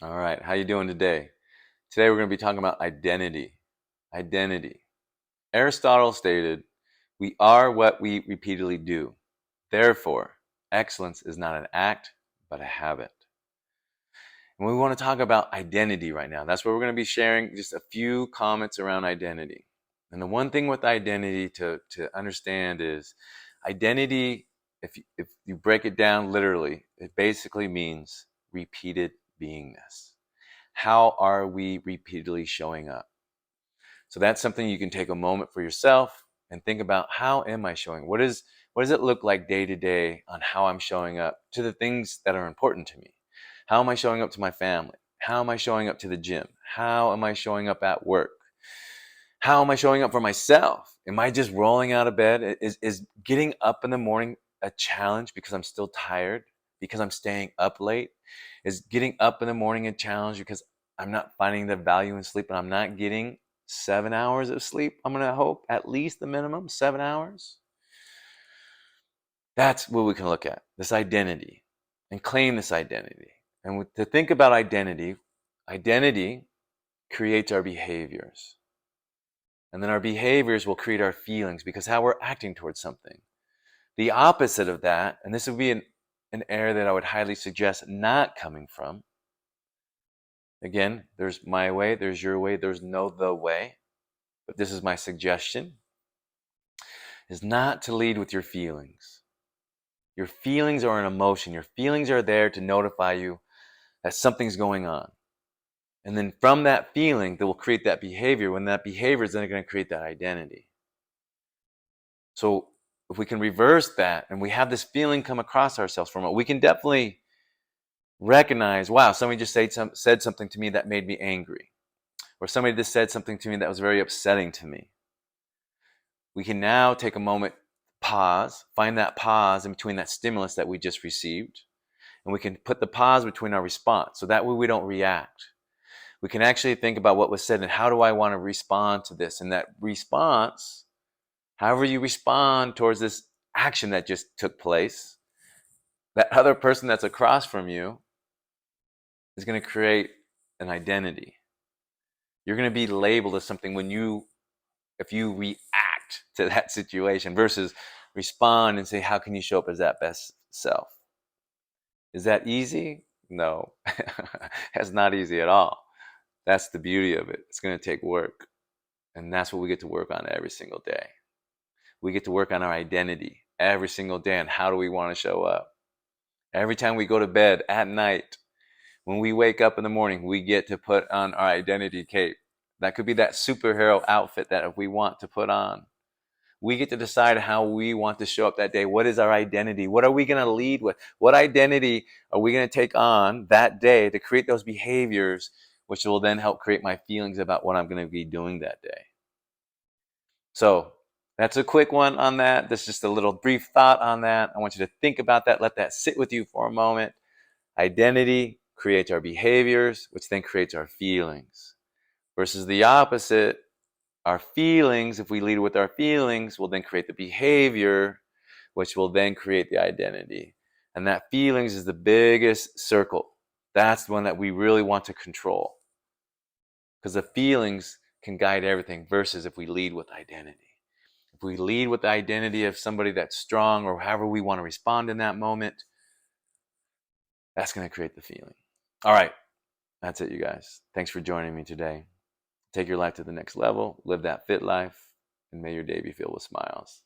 All right, how you doing today? Today we're going to be talking about identity. Identity. Aristotle stated, "We are what we repeatedly do. Therefore, excellence is not an act, but a habit." And we want to talk about identity right now. That's where we're going to be sharing just a few comments around identity. And the one thing with identity to understand is identity, if you break it down literally, it basically means repeated beingness. How are we repeatedly showing up? So that's something you can take a moment for yourself and think about, how am I showing? What does it look like day to day on how I'm showing up to the things that are important to me? How am I showing up to my family? How am I showing up to the gym? How am I showing up at work? How am I showing up for myself? Am I just rolling out of bed? Is getting up in the morning a challenge because I'm still tired, because I'm staying up late? Is getting up in the morning a challenge because I'm not finding the value in sleep and I'm not getting 7 hours of sleep? I'm going to hope at least the minimum 7 hours. That's what we can look at, this identity, and claim this identity. And to think about identity, identity creates our behaviors. And then our behaviors will create our feelings because how we're acting towards something. The opposite of that, and this would be an area that I would highly suggest not coming from. Again, there's my way, there's your way, there's no the way. But this is my suggestion, is not to lead with your feelings. Your feelings are an emotion. Your feelings are there to notify you that something's going on. And then from that feeling, that will create that behavior. When that behavior is then going to create that identity. So if we can reverse that and we have this feeling come across ourselves from it, we can definitely recognize, wow, somebody just said something to me that made me angry. Or somebody just said something to me that was very upsetting to me. We can now take a moment, pause, find that pause in between that stimulus that we just received, and we can put the pause between our response. So that way we don't react. We can actually think about what was said and how do I want to respond to this? And that response, however you respond towards this action that just took place, that other person that's across from you is going to create an identity. You're going to be labeled as something if you react to that situation versus respond and say, how can you show up as that best self? Is that easy? No, that's not easy at all. That's the beauty of it. It's going to take work. And that's what we get to work on every single day. We get to work on our identity every single day and how do we want to show up. Every time we go to bed at night, when we wake up in the morning, we get to put on our identity cape. That could be that superhero outfit that we want to put on. We get to decide how we want to show up that day. What is our identity? What are we going to lead with? What identity are we going to take on that day to create those behaviors, which will then help create my feelings about what I'm going to be doing that day? So that's a quick one on that. That's just a little brief thought on that. I want you to think about that. Let that sit with you for a moment. Identity creates our behaviors, which then creates our feelings. Versus the opposite, our feelings, if we lead with our feelings, will then create the behavior, which will then create the identity. And that feelings is the biggest circle. That's the one that we really want to control. Because the feelings can guide everything versus if we lead with identity. If we lead with the identity of somebody that's strong or however we want to respond in that moment, that's going to create the feeling. All right. That's it, you guys. Thanks for joining me today. Take your life to the next level, live that fit life, and may your day be filled with smiles.